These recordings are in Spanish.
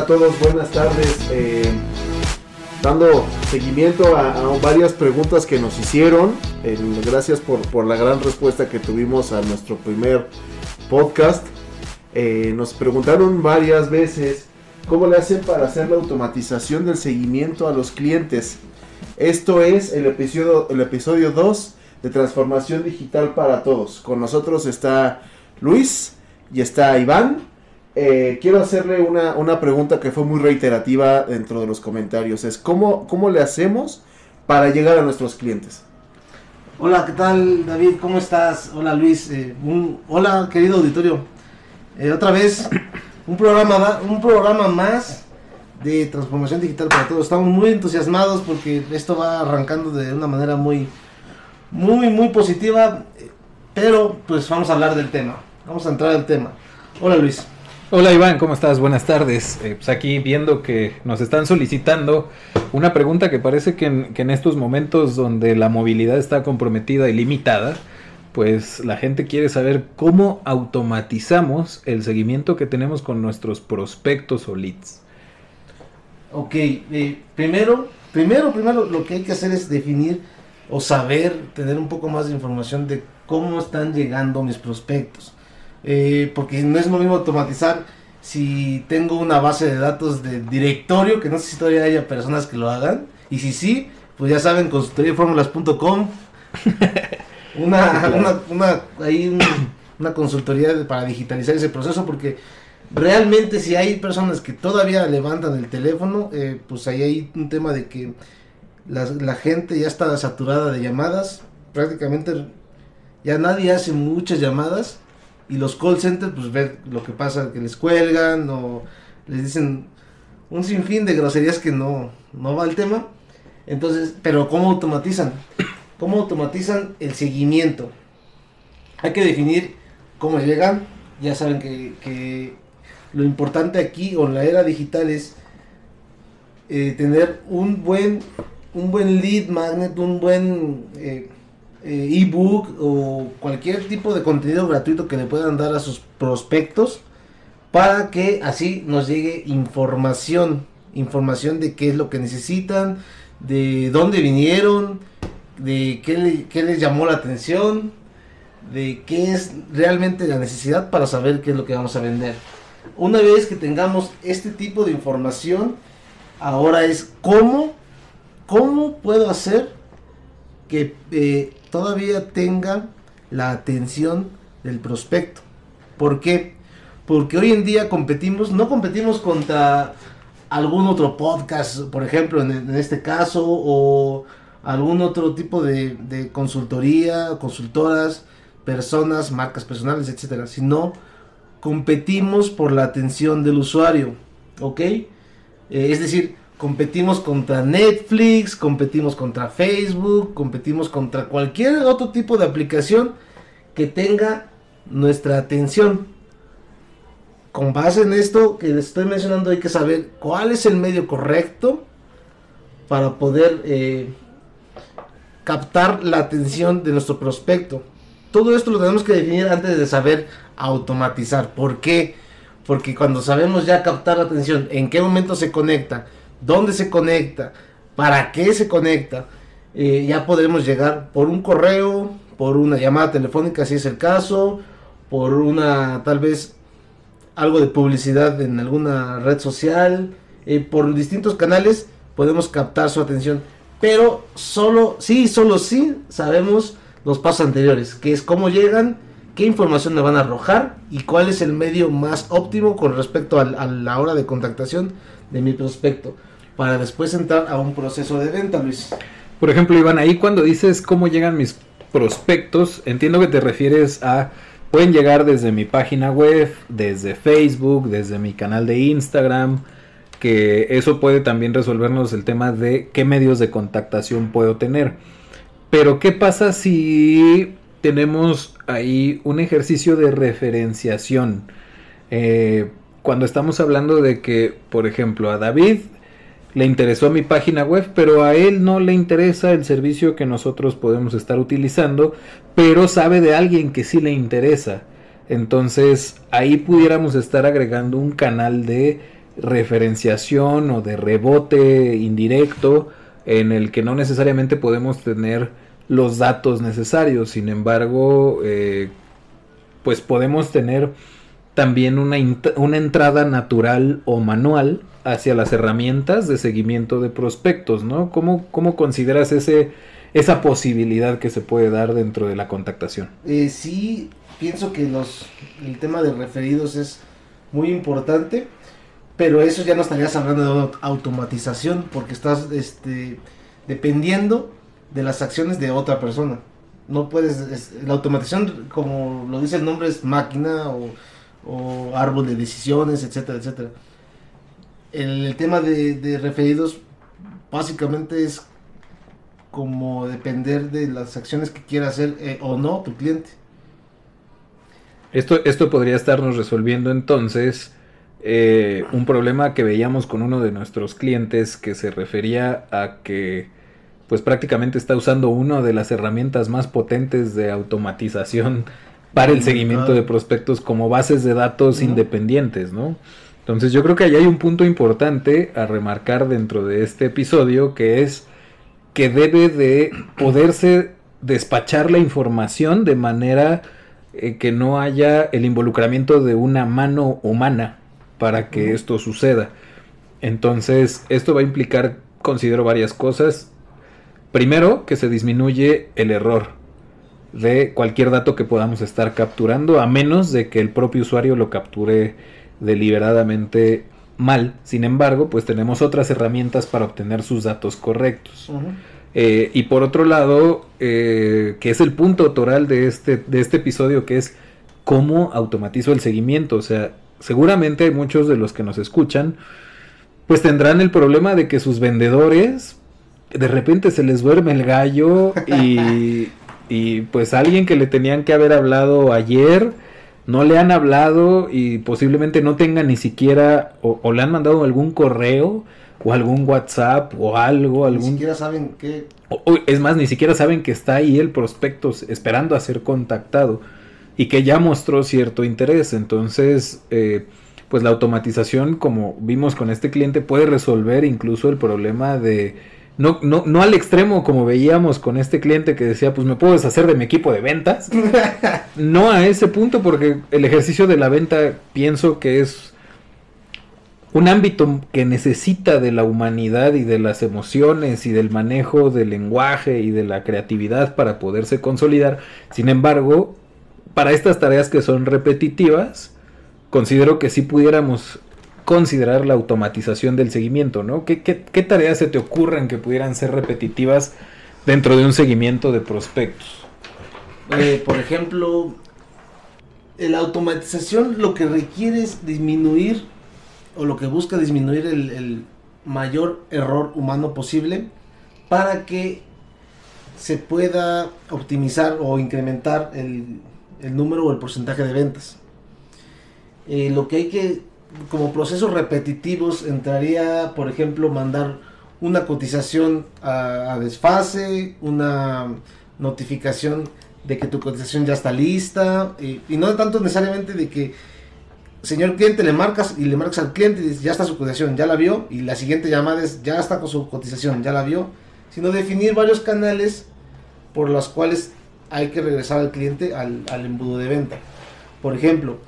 Hola a todos, buenas tardes. Dando seguimiento a varias preguntas que nos hicieron. Gracias por la gran respuesta que tuvimos a nuestro primer podcast. Nos preguntaron varias veces cómo le hacen para hacer la automatización del seguimiento a los clientes. Esto es el episodio 2 de Transformación Digital para Todos. Con nosotros está Luis y está Iván. Quiero hacerle una pregunta que fue muy reiterativa dentro de los comentarios. Es ¿cómo le hacemos para llegar a nuestros clientes? Hola, ¿qué tal, David? ¿Cómo estás? Hola, Luis. Hola, querido auditorio. Otra vez, un programa más de Transformación Digital para Todos. Estamos muy entusiasmados porque esto va arrancando de una manera muy positiva, pero pues vamos a hablar del tema. Vamos a entrar al tema. Hola, Luis. Hola Iván, ¿cómo estás? Buenas tardes. Pues aquí viendo que nos están solicitando una pregunta que parece que en estos momentos donde la movilidad está comprometida y limitada, pues la gente quiere saber cómo automatizamos el seguimiento que tenemos con nuestros prospectos o leads. Ok, primero lo que hay que hacer es definir o saber, tener un poco más de información de cómo están llegando mis prospectos. Porque no es lo mismo automatizar si tengo una base de datos de directorio, que no sé si todavía haya personas que lo hagan, y si sí, pues ya saben, consultoriaformulas.com, una consultoría para digitalizar ese proceso, porque realmente si hay personas que todavía levantan el teléfono, pues ahí hay un tema de que la gente ya está saturada de llamadas, prácticamente ya nadie hace muchas llamadas. Y los call centers, pues ver lo que pasa, que les cuelgan o les dicen un sinfín de groserías que no va el tema. Entonces, pero ¿cómo automatizan? ¿Cómo automatizan el seguimiento? Hay que definir cómo llegan. Ya saben que lo importante aquí o en la era digital es tener un buen lead magnet, un buen ebook o cualquier tipo de contenido gratuito que le puedan dar a sus prospectos para que así nos llegue información de qué es lo que necesitan, de dónde vinieron, de qué les llamó la atención, de qué es realmente la necesidad para saber qué es lo que vamos a vender. Una vez que tengamos este tipo de información, ahora es cómo puedo hacer que todavía tenga la atención del prospecto. ¿Por qué? Porque hoy en día no competimos contra algún otro podcast, por ejemplo, en este caso, o algún otro tipo de consultoría, consultoras, personas, marcas personales, etcétera, sino competimos por la atención del usuario, ¿ok? Es decir, competimos contra Netflix, competimos contra Facebook, competimos contra cualquier otro tipo de aplicación que tenga nuestra atención. Con base en esto que les estoy mencionando, hay que saber cuál es el medio correcto para poder captar la atención de nuestro prospecto. Todo esto lo tenemos que definir antes de saber automatizar. ¿Por qué? Porque cuando sabemos ya captar la atención, en qué momento se conecta, dónde se conecta, para qué se conecta, ya podremos llegar por un correo, por una llamada telefónica si es el caso, por tal vez algo de publicidad en alguna red social, por distintos canales podemos captar su atención, pero solo si sabemos los pasos anteriores, que es cómo llegan, qué información me van a arrojar y cuál es el medio más óptimo con respecto a la hora de contactación de mi prospecto, para después entrar a un proceso de venta, Luis. Por ejemplo, Iván, ahí cuando dices cómo llegan mis prospectos, entiendo que te refieres a pueden llegar desde mi página web, desde Facebook, desde mi canal de Instagram, que eso puede también resolvernos el tema de qué medios de contactación puedo tener. Pero ¿qué pasa si tenemos ahí un ejercicio de referenciación? Cuando estamos hablando de que, por ejemplo, a David le interesó mi página web, pero a él no le interesa el servicio que nosotros podemos estar utilizando, pero sabe de alguien que sí le interesa. Entonces ahí pudiéramos estar agregando un canal de referenciación o de rebote indirecto en el que no necesariamente podemos tener los datos necesarios. Sin embargo, pues podemos tener también una entrada natural o manual hacia las herramientas de seguimiento de prospectos, ¿no? ¿Cómo consideras esa posibilidad que se puede dar dentro de la contactación? Sí, pienso que el tema de referidos es muy importante, pero eso ya no estarías hablando de automatización, porque estás dependiendo de las acciones de otra persona. No puedes, la automatización, como lo dice el nombre, es máquina o árbol de decisiones, etcétera, etcétera. El tema de referidos básicamente es como depender de las acciones que quiera hacer o no tu cliente. Esto podría estarnos resolviendo entonces un problema que veíamos con uno de nuestros clientes, que se refería a que pues prácticamente está usando una de las herramientas más potentes de automatización para el seguimiento de prospectos como bases de datos independientes, ¿no? Entonces yo creo que ahí hay un punto importante a remarcar dentro de este episodio, que es que debe de poderse despachar la información de manera que no haya el involucramiento de una mano humana para que esto suceda. Entonces esto va a implicar, considero, varias cosas. Primero, que se disminuye el error de cualquier dato que podamos estar capturando, a menos de que el propio usuario lo capture deliberadamente mal. Sin embargo, pues tenemos otras herramientas para obtener sus datos correctos. Y por otro lado, que es el punto toral de este episodio, que es cómo automatizo el seguimiento. O sea, seguramente hay muchos de los que nos escuchan, pues tendrán el problema de que sus vendedores de repente se les duerme el gallo y pues alguien que le tenían que haber hablado ayer no le han hablado y posiblemente no tenga ni siquiera o le han mandado algún correo o algún WhatsApp o algo. Ni siquiera saben que... Es más, ni siquiera saben que está ahí el prospecto esperando a ser contactado y que ya mostró cierto interés. Entonces, pues la automatización, como vimos con este cliente, puede resolver incluso el problema de... No al extremo como veíamos con este cliente que decía, pues me puedo deshacer de mi equipo de ventas. No a ese punto, porque el ejercicio de la venta pienso que es un ámbito que necesita de la humanidad y de las emociones y del manejo del lenguaje y de la creatividad para poderse consolidar. Sin embargo, para estas tareas que son repetitivas, considero que sí pudiéramos considerar la automatización del seguimiento, ¿no? ¿Qué tareas se te ocurren que pudieran ser repetitivas dentro de un seguimiento de prospectos? Por ejemplo, la automatización lo que requiere es disminuir, o lo que busca disminuir el mayor error humano posible para que se pueda optimizar o incrementar el número o el porcentaje de ventas. Lo que hay que, como procesos repetitivos, entraría, por ejemplo, mandar una cotización a desfase, una notificación de que tu cotización ya está lista, y no tanto necesariamente de que, señor cliente, le marcas al cliente y dices, ya está su cotización, ya la vio, y la siguiente llamada es, ya está con su cotización, ya la vio, sino definir varios canales por los cuales hay que regresar al cliente al embudo de venta. Por ejemplo,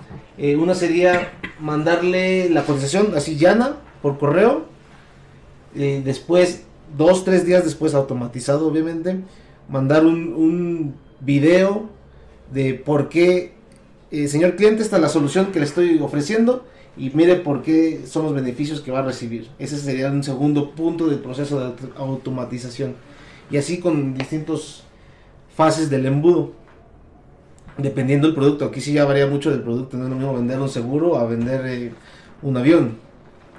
una sería mandarle la cotización así llana por correo, después 2-3 días después, automatizado obviamente, mandar un video de por qué, señor cliente, esta es la solución que le estoy ofreciendo y mire por qué son los beneficios que va a recibir. Ese sería un segundo punto del proceso de automatización, y así con distintas fases del embudo, dependiendo del producto. Aquí sí ya varía mucho del producto, no es lo mismo vender un seguro a vender un avión.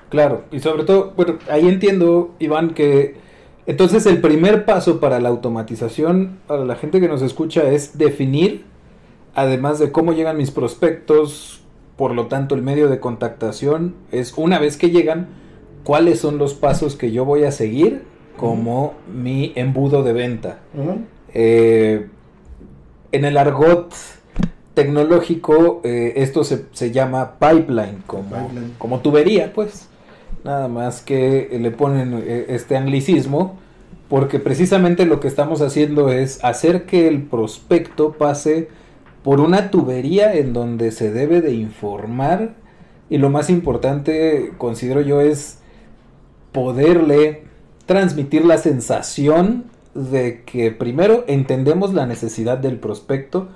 Claro, y sobre todo, bueno, ahí entiendo, Iván, que entonces el primer paso para la automatización, para la gente que nos escucha, es definir, además de cómo llegan mis prospectos, por lo tanto el medio de contactación, es una vez que llegan, cuáles son los pasos que yo voy a seguir como mi embudo de venta. En el argot tecnológico, esto se llama pipeline, como tubería, pues. nada más que le ponen este anglicismo, porque precisamente lo que estamos haciendo es hacer que el prospecto pase por una tubería en donde se debe de informar, y lo más importante, considero yo, es poderle transmitir la sensación de que primero entendemos la necesidad del prospecto,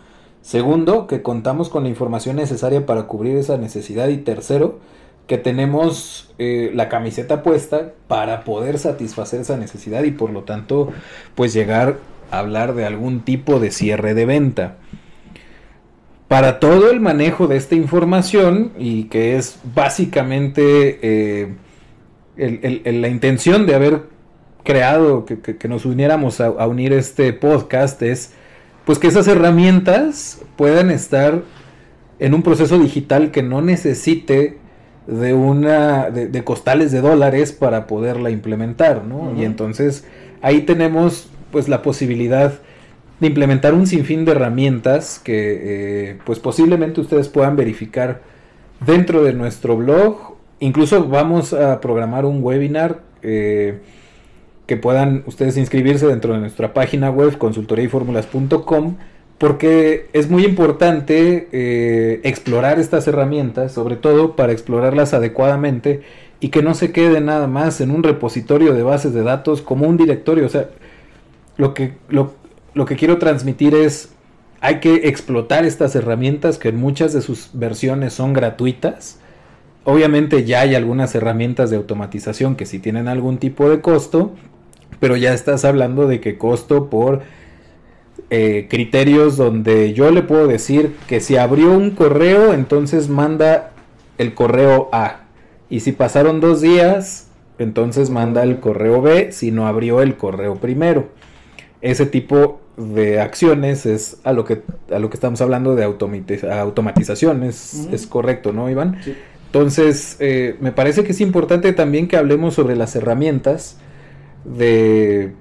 segundo, que contamos con la información necesaria para cubrir esa necesidad, y tercero, que tenemos la camiseta puesta para poder satisfacer esa necesidad y por lo tanto pues llegar a hablar de algún tipo de cierre de venta. Para todo el manejo de esta información, y que es básicamente la intención de haber creado que nos uniéramos a unir este podcast, es pues que esas herramientas puedan estar en un proceso digital que no necesite de costales de dólares para poderla implementar, ¿no? Y entonces ahí tenemos pues la posibilidad de implementar un sinfín de herramientas que pues posiblemente ustedes puedan verificar dentro de nuestro blog. Incluso vamos a programar un webinar que puedan ustedes inscribirse dentro de nuestra página web consultoriayformulas.com, porque es muy importante explorar estas herramientas, sobre todo para explorarlas adecuadamente y que no se quede nada más en un repositorio de bases de datos como un directorio. O sea, lo que quiero transmitir es, hay que explotar estas herramientas, que en muchas de sus versiones son gratuitas. Obviamente ya hay algunas herramientas de automatización que sí tienen algún tipo de costo, pero ya estás hablando de que costo por criterios donde yo le puedo decir que si abrió un correo, entonces manda el correo A, y si pasaron 2 días, entonces manda el correo B si no abrió el correo primero. Ese tipo de acciones es a lo que estamos hablando de automatización. Es correcto, ¿no, Iván? Sí. Entonces me parece que es importante también que hablemos sobre las herramientas de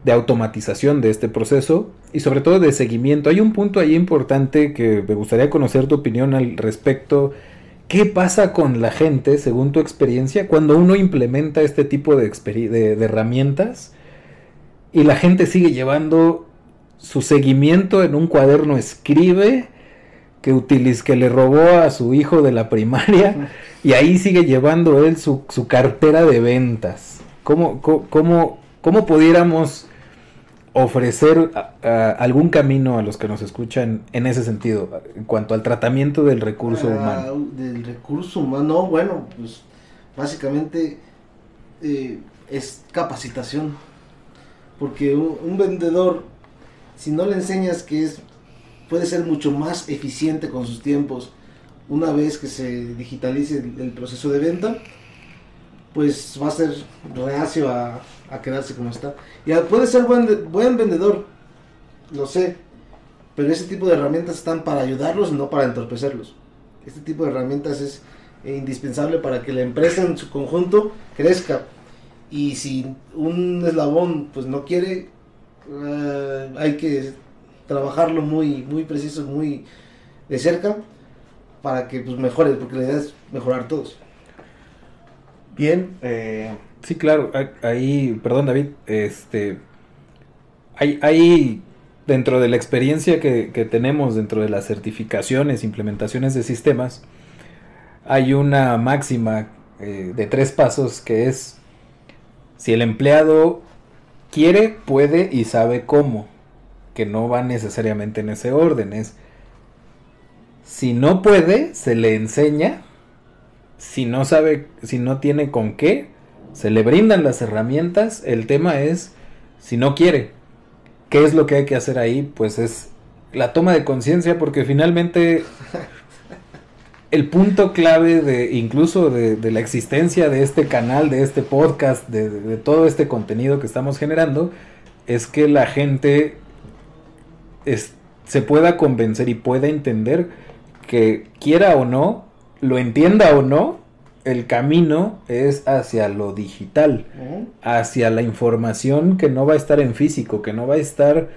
automatización de este proceso y sobre todo de seguimiento. Hay un punto ahí importante que me gustaría conocer tu opinión al respecto. ¿Qué pasa con la gente, según tu experiencia, cuando uno implementa este tipo de herramientas y la gente sigue llevando su seguimiento en un cuaderno escribe que le robó a su hijo de la primaria y ahí sigue llevando él su cartera de ventas? ¿Cómo pudiéramos ofrecer algún camino a los que nos escuchan en ese sentido, en cuanto al tratamiento del recurso humano? Del recurso humano, bueno, pues básicamente es capacitación, porque un vendedor, si no le enseñas que puede ser mucho más eficiente con sus tiempos una vez que se digitalice el proceso de venta, pues va a ser reacio a quedarse como está. Y puede ser buen vendedor, lo sé, pero ese tipo de herramientas están para ayudarlos, no para entorpecerlos. Este tipo de herramientas es indispensable para que la empresa en su conjunto crezca. Y si un eslabón pues no quiere, hay que trabajarlo muy, muy preciso, muy de cerca, para que pues mejore, porque la idea es mejorar todos. Bien, sí, claro, ahí, perdón David, hay dentro de la experiencia que tenemos dentro de las certificaciones, implementaciones de sistemas, hay una máxima de 3 pasos que es: si el empleado quiere, puede y sabe cómo, que no va necesariamente en ese orden. Es, si no puede, se le enseña. Si no sabe, si no tiene con qué, se le brindan las herramientas. El tema es, si no quiere, ¿qué es lo que hay que hacer ahí? Pues es la toma de conciencia, porque finalmente el punto clave incluso de la existencia de este canal, de este podcast, de todo este contenido que estamos generando, es que la gente se pueda convencer y pueda entender que, quiera o no, lo entienda o no, el camino es hacia lo digital, hacia la información que no va a estar en físico, que no va a estar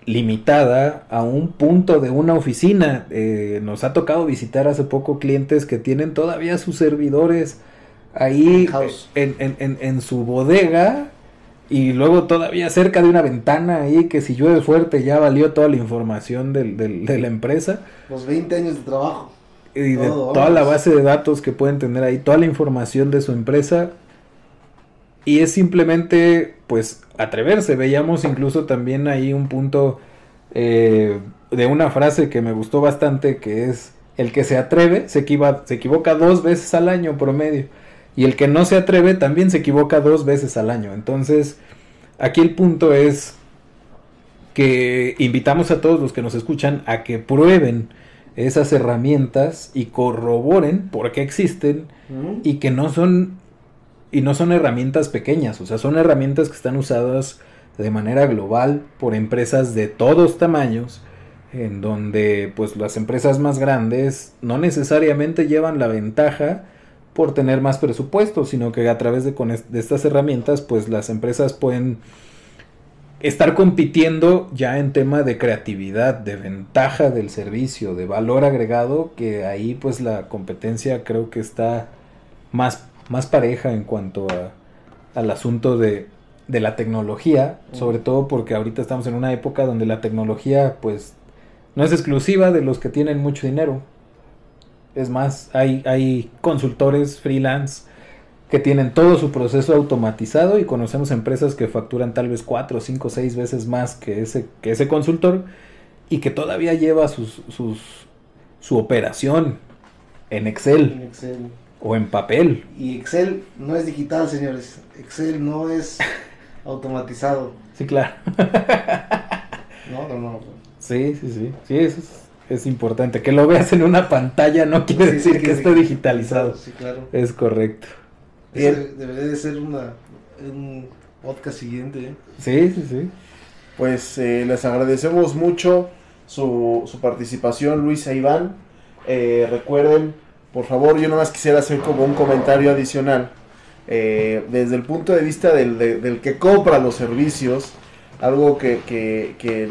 limitada a un punto de una oficina. Nos ha tocado visitar hace poco clientes que tienen todavía sus servidores ahí House. en su bodega, y luego todavía cerca de una ventana ahí que si llueve fuerte ya valió toda la información de la empresa. Los 20 años de trabajo. Y de Todo, toda la vamos. base de datos que pueden tener ahí, toda la información de su empresa. Y es simplemente, pues, atreverse. Veíamos incluso también ahí un punto de una frase que me gustó bastante, que es: el que se atreve se equivoca 2 veces al año promedio. Y el que no se atreve también se equivoca 2 veces al año. Entonces, aquí el punto es que invitamos a todos los que nos escuchan a que prueben esas herramientas y corroboren por qué existen, y que no son herramientas pequeñas, o sea, son herramientas que están usadas de manera global por empresas de todos tamaños, en donde pues las empresas más grandes no necesariamente llevan la ventaja por tener más presupuesto, sino que a través de estas herramientas pues las empresas pueden estar compitiendo ya en tema de creatividad, de ventaja del servicio, de valor agregado, que ahí pues la competencia creo que está más pareja en cuanto al asunto de la tecnología, sobre todo porque ahorita estamos en una época donde la tecnología pues no es exclusiva de los que tienen mucho dinero. Es más, hay consultores freelance que tienen todo su proceso automatizado, y conocemos empresas que facturan tal vez 4, 5, 6 veces más que ese consultor, y que todavía lleva su operación en Excel. En Excel. O en papel. Y Excel no es digital, señores. Excel no es automatizado. Sí, claro. No. Sí, eso es importante. Que lo veas en una pantalla no quiere Sí, decir sí, que esté digitalizado. Sí, claro. Es correcto. Debería de ser un podcast siguiente, ¿eh? Sí. Pues les agradecemos mucho su participación, Luis e Iván. Recuerden, por favor, yo nomás quisiera hacer como un comentario adicional. Desde el punto de vista del que compra los servicios, algo que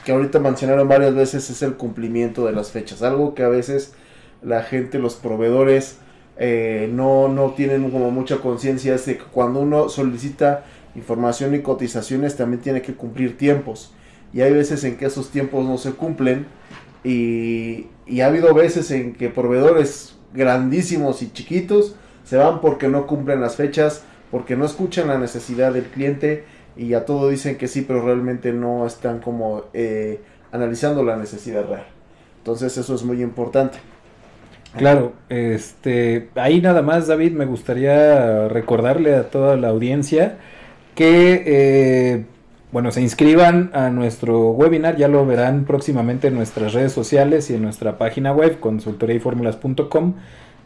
ahorita mencionaron varias veces es el cumplimiento de las fechas. Algo que a veces la gente, los proveedores, no tienen como mucha conciencia, es de que cuando uno solicita información y cotizaciones también tiene que cumplir tiempos. Y hay veces en que esos tiempos no se cumplen. Y ha habido veces en que proveedores grandísimos y chiquitos se van porque no cumplen las fechas, porque no escuchan la necesidad del cliente, y a todo dicen que sí, pero realmente no están como analizando la necesidad real. Entonces eso es muy importante. Claro, ahí nada más, David, me gustaría recordarle a toda la audiencia que se inscriban a nuestro webinar. Ya lo verán próximamente en nuestras redes sociales y en nuestra página web, consultoriayformulas.com,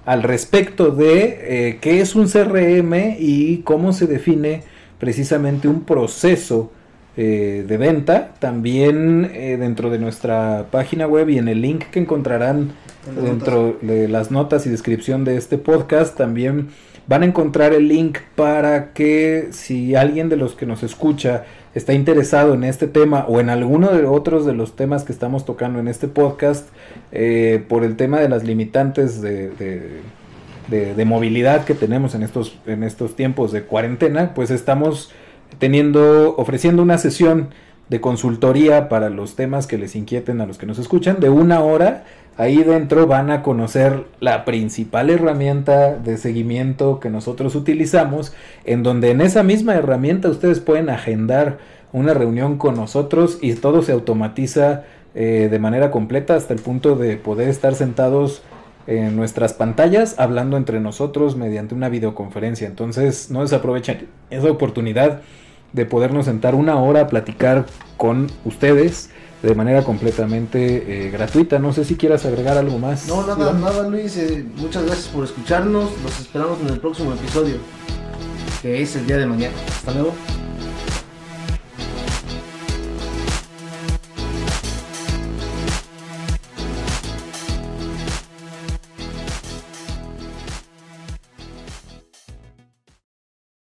al respecto de qué es un CRM y cómo se define precisamente un proceso de venta. También dentro de nuestra página web y en el link que encontrarán dentro de las notas y descripción de este podcast, también van a encontrar el link para que, si alguien de los que nos escucha está interesado en este tema o en alguno de otros de los temas que estamos tocando en este podcast, por el tema de las limitantes de movilidad que tenemos en estos tiempos de cuarentena, pues estamos ofreciendo una sesión de consultoría para los temas que les inquieten a los que nos escuchan, de 1 hora. Ahí dentro van a conocer la principal herramienta de seguimiento que nosotros utilizamos, en donde en esa misma herramienta ustedes pueden agendar una reunión con nosotros y todo se automatiza de manera completa, hasta el punto de poder estar sentados en nuestras pantallas hablando entre nosotros mediante una videoconferencia. Entonces no desaprovechen esa oportunidad de podernos sentar 1 hora a platicar con ustedes de manera completamente gratuita. No sé si quieras agregar algo más. No, nada Luis, muchas gracias por escucharnos, los esperamos en el próximo episodio, que es el día de mañana. Hasta luego.